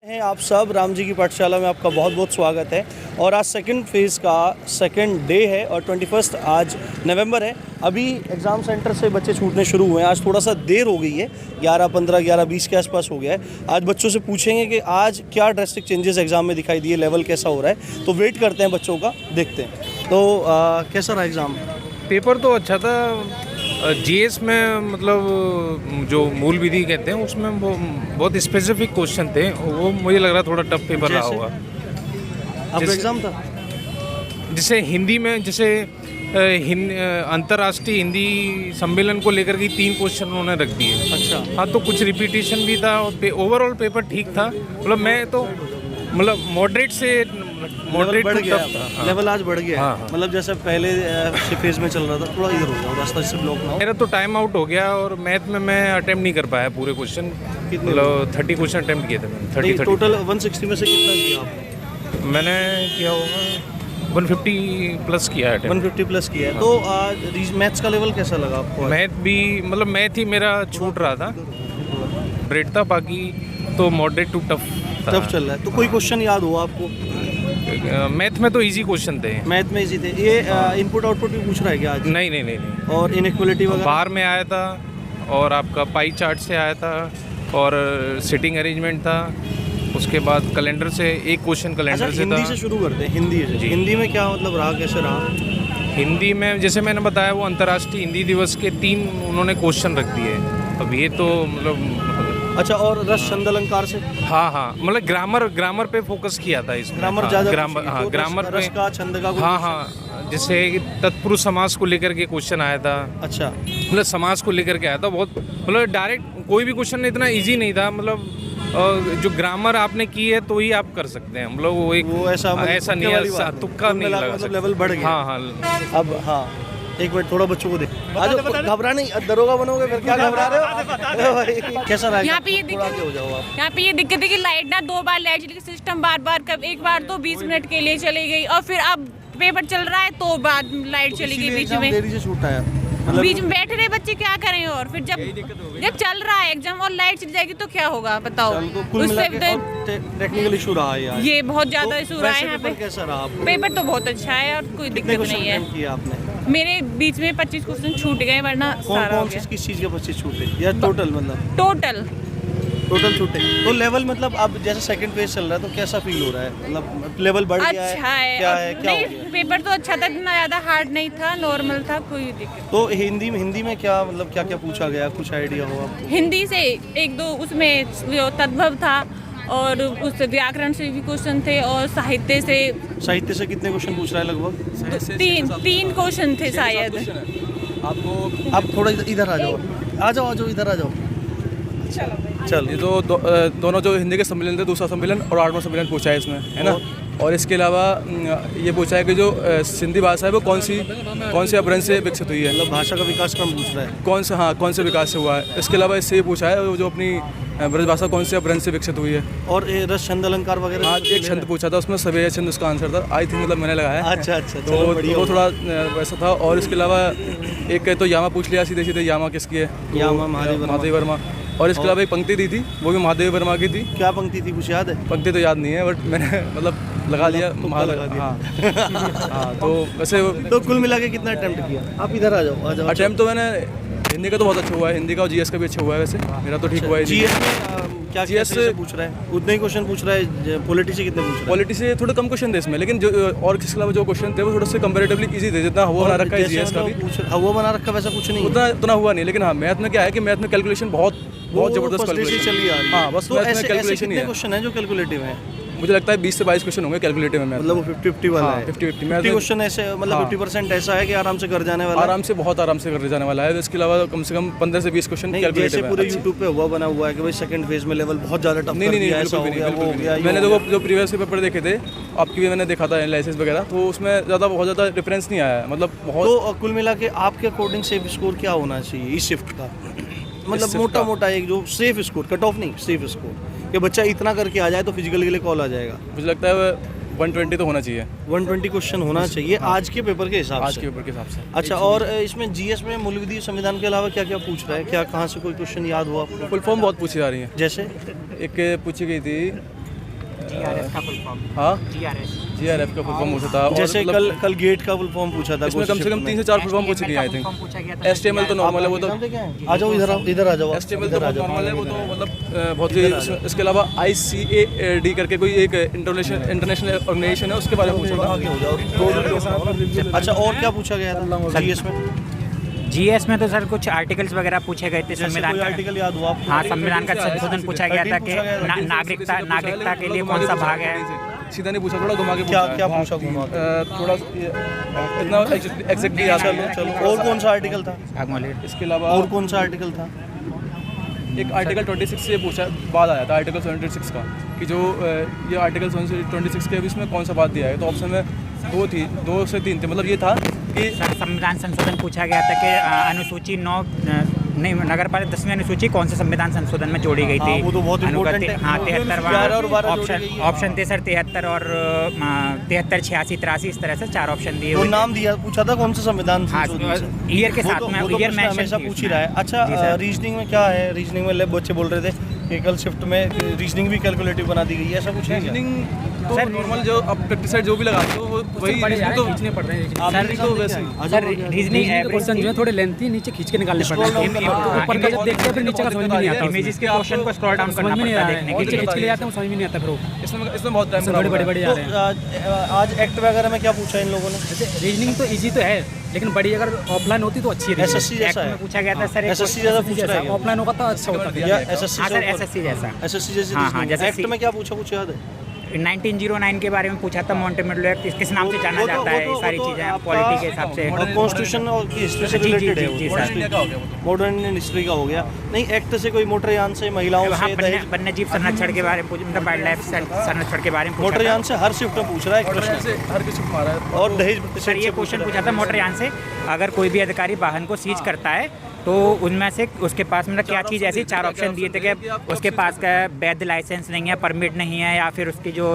हैं आप सब राम जी की पाठशाला में आपका बहुत बहुत स्वागत है। और आज सेकंड फेज़ का सेकंड डे है और 21 आज नवंबर है। अभी एग्ज़ाम सेंटर से बच्चे छूटने शुरू हुए हैं। आज थोड़ा सा देर हो गई है, 11:15 11:20 के आसपास हो गया है। आज बच्चों से पूछेंगे कि आज क्या ड्रास्टिक चेंजेस एग्ज़ाम में दिखाई दिए, लेवल कैसा हो रहा है, तो वेट करते हैं बच्चों का, देखते हैं। तो कैसा रहा एग्ज़ाम? पेपर तो अच्छा था। जीएस में मतलब जो मूल विधि कहते हैं उसमें वो बहुत स्पेसिफिक क्वेश्चन थे, वो मुझे लग रहा थोड़ा टफ पेपर रहा होगा। आपका एग्ज़ाम था? जैसे हिंदी में जैसे अंतर्राष्ट्रीय हिंदी सम्मेलन को लेकर के 3 क्वेश्चन उन्होंने रख दिए। अच्छा। हाँ, तो कुछ रिपीटेशन भी था और ओवरऑल पेपर ठीक था। मतलब मैं तो मतलब मॉडरेट बढ़ गया, था। लेवल आज बढ़ गया। हाँ। मतलब जैसे पहले फेज़ में चल रहा था, थोड़ा इधर हो जाओ, रास्ता से ब्लॉक ना हो। मेरा तो टाइम आउट हो गया और मैथ में मैं अटेम्प्ट नहीं कर पाया पूरे क्वेश्चन। मतलब 30 क्वेश्चन अटेम्प्ट किए थे मैंने। 30 टोटल 160 में से कितना किया आपने? मैंने किया होगा 150 प्लस किया है। 150 प्लस किया है। तो आज मैथ्स का लेवल कैसा लगा आपको? मैथ भी मतलब मैथ ही मेरा छूट रहा था, ब्रेड था, बाकी तो मॉडरेट टू टफ चल रहा है। तो कोई क्वेश्चन याद हुआ आपको? मैथ में तो इजी क्वेश्चन थे। मैथ में इजी थे। ये इनपुट आउटपुट भी पूछ रहा है क्या आज? नहीं। और इनइक्वालिटी वगैरह बार में आया था और आपका पाई चार्ट से आया था और सिटिंग अरेंजमेंट था। उसके बाद कैलेंडर से एक क्वेश्चन कैलेंडर से था। हिंदी से शुरू करते हैं। हिंदी से हिंदी में क्या मतलब रहा, कैसे रहा? हिंदी में जैसे मैंने बताया वो अंतर्राष्ट्रीय हिंदी दिवस के 3 उन्होंने क्वेश्चन रख दिए। अब ये तो मतलब अच्छा। और रस छंद अलंकार से? हाँ, मतलब ग्रामर पे फोकस किया था इसमें। ग्रामर ज़्यादा? ग्रामर रस का छंद का? हाँ, जैसे तत्पुरुष समास को लेकर के क्वेश्चन आया था। अच्छा। मतलब समास को लेकर के आया था। बहुत मतलब डायरेक्ट कोई भी क्वेश्चन इतना इजी नहीं था। मतलब जो ग्रामर आपने की है तो ही आप कर सकते हैं। मतलब वो ऐसा नहीं है, तुक्का नहीं लगा। मतलब लेवल बढ़ गया। हाँ। अब हाँ, एक मिनट थोड़ा बच्चों को देख। आज घबरा नहीं, दरोगा बनोगे फिर क्या घबरा रहे हो? कैसा रहा? यहाँ पे ये दिक्कत हो जाओ आप। यहाँ पे ये दिक्कत है कि लाइट ना 2 बार लाइट चली, सिस्टम बार कब एक बार तो 20 मिनट के लिए चली गई और फिर अब पेपर चल रहा है तो बाद लाइट चली गई बीच में। देरी से छूटा है। बीच में बैठे रहे बच्चे, क्या करें? और फिर जब चल रहा है एग्जाम और लाइट चली जाएगी तो क्या होगा बताओ? उससे टेक्निकल इशू रहा है ये बहुत ज्यादा इशू रहा है यहाँ पे। कैसा रहा आपको? पेपर तो बहुत अच्छा है और कोई दिक्कत नहीं है। किया आपने? मेरे बीच में 25 क्वेश्चन छूट गए, वरना सारा हो गया। किस चीज़ के 25 छूटे या टोटल? मतलब टोटल छूटे। तो लेवल मतलब अब जैसे सेकंड फेज चल रहा है तो कैसा फील हो रहा है? मतलब लेवल बढ़ गया है? अच्छा है। क्या है, क्या नहीं, हो गया? पेपर तो अच्छा था, इतना ज़्यादा हार्ड नहीं था, नॉर्मल था, कोई दिक्कत। तो हिंदी में क्या मतलब क्या पूछा गया, कुछ आइडिया हो आपको? हिंदी से 1-2 उसमें जो तद्भव था और उस व्याकरण से भी क्वेश्चन थे और साहित्य से कितने क्वेश्चन पूछ रहा है लगभग? 3 क्वेश्चन थे शायद। आपको आप थोड़ा इधर आ जाओ इधर आ जाओ। चल ये दोनों जो हिंदी के सम्मेलन थे, दूसरा सम्मेलन और 8वां सम्मेलन पूछा है इसमें, है ना। और इसके अलावा ये पूछा है कि जो सिंधी भाषा है वो कौन से अपभ्रंश से विकसित हुई है। मतलब भाषा का विकास क्रम पूछ रहा है। कौन से विकास से हुआ है। इसके अलावा इससे ये पूछा है जो अपनी ब्रजभाषा कौन से अपभ्रंश से विकसित हुई है। और रस छंद अलंकार वगैरह? हाँ, एक छंद पूछा था, उसमें सभी छंद उसका आंसर था। आई थिंक मतलब मैंने लगाया। अच्छा। तो वो थोड़ा वैसा था। और इसके अलावा एक तो यामा पूछ लिया सीधे यामा किसकी है? यामा महादेव वर्मा। और इसके अलावा एक पंक्ति दी थी, वो भी महादेव वर्मा की थी। क्या पंक्ति थी, कुछ याद है? पंक्ति तो याद नहीं है, बट मैंने मतलब लगा दिया। हाँ, तो वैसे तो कुल मिला के कितना अटेम्प्ट किया? आप इधर आ जाओ। अटेम्प्ट तो मैंने हिंदी का तो बहुत अच्छा हुआ है। हिंदी का और जीएस का भी अच्छा हुआ है। वैसे मेरा तो ठीक हुआ है। जीएस में क्या से पूछ रहा है? उतने ही क्वेश्चन पूछ रहा है। पॉलिटी से कितने पूछ रहा है? पॉलिटी से थोड़े कम क्वेश्चन थे इसमें, लेकिन जो और इसके अलावा जो क्वेश्चन थे वो थोड़े से कंपैरेटिवली इजी थे। जितना हुआ बना रखा है जीएस का भी हुआ बना रखा वैसा कुछ नहीं, उतना हुआ नहीं। लेकिन हाँ, मैथ में क्या है कि मैथ में कैलकुलेशन बहुत जबरदस्त कैलकुलेशन चली आ रही है। हाँ, बस तो मैथ में कैलकुलेशन ही है। क्वेश्चन है जो कैलकुलेटिव है। मुझे लगता है 20 से 22 क्वेश्चन होंगे कैलकुलेटिव में। मतलब वो 50-50 वाला है। 50-50 क्वेश्चन ऐसे मतलब 50% ऐसा है कि आराम से कर जाने वाला है। बहुत आराम से कर जाने वाला है। इसके अलावा कम से कम 15 से 20 क्वेश्चन कैलकुलेटिव है। पूरे यूट्यूब पे हुआ बना हुआ है कि भाई सेकंड फेज में लेवल बहुत ज़्यादा टफ। नहीं, मैंने तो जो प्रीवियस पेपर देखे थे आपकी भी मैंने देखा था एनालिसिस वगैरह, तो उसमें बहुत ज़्यादा डिफरेंस नहीं आया है। मतलब बहुत। तो कुल मिला के आपके अकॉर्डिंग सेफ स्कोर क्या होना चाहिए इस शिफ्ट का? मतलब मोटा एक जो सेफ स्कोर, कट ऑफ नहीं, सेफ स्कोर कि बच्चा इतना करके आ जाए तो फिजिकल के लिए कॉल आ जाएगा। मुझे लगता है 120 तो होना चाहिए। 120 क्वेश्चन होना चाहिए आज के पेपर के हिसाब से। अच्छा। और इसमें जीएस में मूल विधि संविधान के अलावा क्या पूछ रहा है? क्या कहाँ से कोई क्वेश्चन याद हुआ आपको? फुल फॉर्म बहुत पूछी जा रही है। जैसे एक पूछी गई थी GRS का फुल फॉर्म। हाँ GRS GRF का फुल फॉर्म पूछा था। और जैसे मतलब कल गेट का फुल फॉर्म पूछा था, इसमें कम से कम 3 से 4 फुल फॉर्म पूछे गए आई थिंक। पूछा गया था। HTML तो नॉर्मल है, वो तो आ जाओ इधर आ जाओ। HTML तो बहुत नॉर्मल है, वो तो मतलब बहुत ही। इसके अलावा ICAD करके कोई एक इंटरनेशनल ऑर्गेनाइजेशन है, उसके बारे में पूछा था। अच्छा, और क्या पूछा गया था जीएस में? GS में तो सर कुछ आर्टिकल्स वगैरह पूछे गए थे। संविधान का आर्टिकल याद हुआ आपको? हाँ, संविधान का संशोधन पूछा गया था कि नागरिकता के लिए कौन सा भाग है। सीधा नहीं पूछा, थोड़ा घुमा के क्या पूछा घुमा के? थोड़ा इतना एग्जैक्टली याद चलो चलो। और कौन सा आर्टिकल था? इसके अलावा और कौन सा आर्टिकल था? एक आर्टिकल 26 से पूछा, बाद आया था आर्टिकल 76 का, कि जो ये आर्टिकल 26 के इसमें कौन सा बात दिया है। तो ऑप्शन में 2 से 3 थे, मतलब ये था कि संविधान संशोधन पूछा गया था कि अनुसूची 9 नहीं, नगर पालिका 10वीं अनुसूची कौन से संविधान संशोधन में जोड़ी गई थी। वो तो बहुत इम्पोर्टेंट है। हाँ, 73 ऑप्शन थे सर, 73 और 73, 86, 83, इस तरह से 4 ऑप्शन दिए वो हुए। नाम दिया, पूछा था कौन सा संविधान ईयर के साथ में ईयर में हमेशा पूछ ही रहा है। अच्छा, रीजनिंग में क्या है? रीजनिंग में बच्चे बोल रहे थे कि कल शिफ्ट में रीजनिंग भी कैलकुलेटिव बना दी गई है, ऐसा कुछ है? रीजनिंग तो सर नॉर्मल जो अब पेस्टिसाइड जो भी लगाते हो वो वही तो खींचने पड़ रहे हैं सर। तो वैसे सर रीजनिंग क्वेश्चन जो है थोड़े लेंथी नीचे खींच के निकालने पड़ते हैं। ऊपर का जब देखते हैं फिर नीचे का समझ में नहीं आता। इमेजेस के क्वेश्चन को स्क्रॉल डाउन करना पड़ता है देखने के नीचे लिए। खींच के ले जाते हैं, समझ में नहीं आता फिर वो। इसमें बहुत टाइम बड़े आ रहे हैं। तो आज एक्ट वगैरह में क्या पूछा इन लोगों ने? रीजनिंग तो इजी तो है, लेकिन बड़ी अगर ऑफलाइन होती तो अच्छी है। SSC जैसा है? पूछा गया था सर, SSC जैसा पूछ रहा है? ऑफलाइन होगा तो अच्छा होता है। या SSC हाँ सर, SSC जैसा। SSC जैसी हाँ, हाँ, जैसे एक्ट में क्या पूछा, कुछ याद है? 1909 के बारे में पूछा था। मॉन्टेमिडलो एक्ट किस नाम से जाना जाता है, ये सारी चीज़ें पॉलिटी के हिसाब से। और कॉन्स्टिट्यूशन और की हिस्ट्री से जी, जी, रिलेटेड जी, जी, है सर। मॉडर्न इंडियन हिस्ट्री का हो गया। नहीं, एक्ट से कोई मोटरयान से महिलाओं हाँ, से दहेज, वन्यजीव संरक्षण के बारे में मतलब वाइल्ड लाइफ संरक्षण के बारे में पूछा था। मोटरयान से हर शिफ्ट में पूछ रहा है एक प्रश्न। से हर किसी को मारा है। और दहेज सर, प्रतिशत ये से क्वेश्चन पूछा था मोटरयान से, अगर कोई भी अधिकारी वाहन को सीज करता है तो उनमें से उसके पास मतलब क्या चीज़ ऐसी 4 ऑप्शन दिए थे कि उसके पास का वैध लाइसेंस नहीं है, परमिट नहीं है, या फिर उसकी जो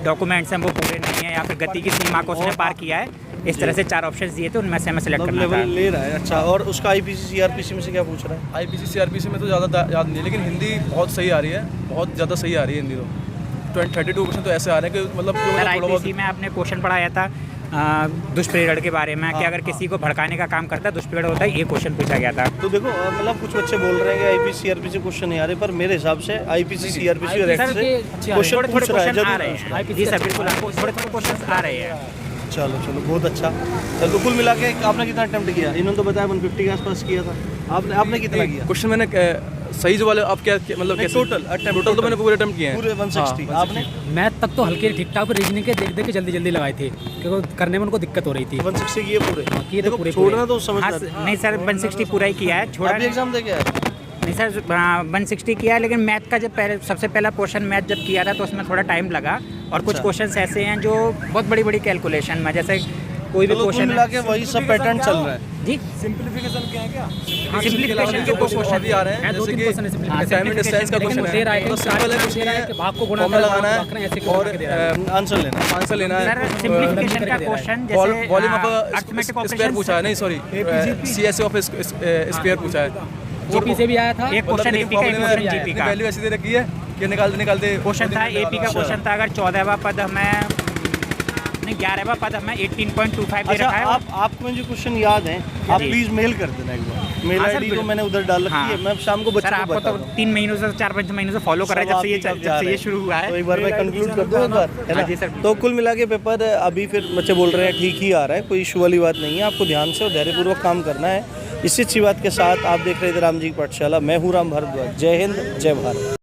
डॉक्यूमेंट्स हैं वो पूरे नहीं है, या फिर गति की सीमा को उसने पार किया है। इस तरह से 4 ऑप्शंस दिए थे, उनमें से हमें सेलेक्ट करना लेवल था। ले रहा है। अच्छा, और उसका IPC CRPC में से क्या पूछ रहा है? IPC CRPC में तो ज़्यादा याद नहीं, लेकिन हिंदी बहुत सही आ रही है, बहुत ज़्यादा सही आ रही है हिंदी। तो 32 क्वेश्चन तो ऐसे आ रहे हैं कि मतलब सर, IPC में आपने क्वेश्चन पढ़ाया था दुष्प्रेरण के बारे में कि अगर किसी को भड़काने का काम करता है दुष्प्रेरण होता है, ये क्वेश्चन पूछा गया था। तो देखो, मतलब कुछ बच्चे बोल रहे हैं कि IPC CRPC क्वेश्चन नहीं आ रहे, पर मेरे हिसाब से IPC CRPC और एक्ट से क्वेश्चन पूछ रहा है क्वेश्चन आ रहे जरूर। हैं। जी सर, बिल्कुल आपको थोड़े क्वेश्चन आ रहे हैं। चलो बहुत अच्छा। तो कुल मिला के आपने कितना अटेम्प्ट किया? इन्होंने तो बताया 150 के आसपास किया था, आपने कितना किया? क्वेश्चन मैंने सही जो वाले आप क्या मतलब कैसे टोटल तो मैंने पूरे अटेम्प्ट किए हैं पूरे 160। आपने मैथ तक तो हल्के ठीक ठाक, रीजनिंग के देख के जल्दी लगाए थे क्योंकि करने में उनको दिक्कत हो रही थी। 160 किए पूरे? किए तो पूरे छोड़ना तो हाँ, समझदार। नहीं सर, 160 पूरा ही किया है, छोड़ा अभी एग्जाम दे गया? नहीं सर, 160 किया है, लेकिन मैथ का जब सबसे पहला पोर्शन मैथ जब किया था तो उसमें थोड़ा टाइम लगा। और कुछ क्वेश्चंस ऐसे हैं जो बहुत बड़ी कैलकुलेशन में, जैसे कोई भी कुल क्वेश्चन मिला के वही सब पैटर्न चल रहा है। जी, सिंप्लीफिकेशन क्या है क्या? सिंप्लीफिकेशन के कुछ क्वेश्चन भी आ रहे हैं, जैसे कि टाइम एंड डिस्टेंस का क्वेश्चन है, तो सिंपल है, कुछ नहीं है, भाग को गुणा फॉर्मूला लगाना करना है ऐसे और आंसर लेना है। है। सर, सिंप्लीफिकेशन का क्वेश्चन जैसे volume of arithmetic square operation पूछा है, नहीं सॉरी CSA ऑफ स्क्वायर पूछा है। जीपी से भी आया था। एक क्वेश्चन एपी का, एक क्वेश्चन जीपी का। वैल्यू ऐसी दे रखी है कि निकालते क्वेश्चन था एपी का क्वेश्चन था, अगर 14वां पद हमें 11वां पद हमें 18.25 दे अच्छा, रखा है। आपको मुझे क्वेश्चन याद है, आप प्लीज मेल कर देना एक बार। मेल हाँ सर, ID तो मैंने उधर डाल रखी है, मैं शाम को सर बच्चों को आपको तो बता दूँ। 3 महीनों से 4-5 महीनों से फॉलो कर रहे हैं, जब से ये शुरू हुआ है। तो एक बार मैं कंक्लूड कर दूँ एक बार, है ना? जी सर। तो कुल मिला के पेपर अभी फिर बच्चे बोल रहे हैं ठीक ही आ रहा है, कोई इशू वाली बात नहीं है। आपको ध्यान से और धैर्यपूर्वक काम करना है। इसी अच्छी बात के साथ आप देख रहे थे राम जी की पाठशाला। मैं हूँ राम भारद्वाज। जय हिंद, जय भारत।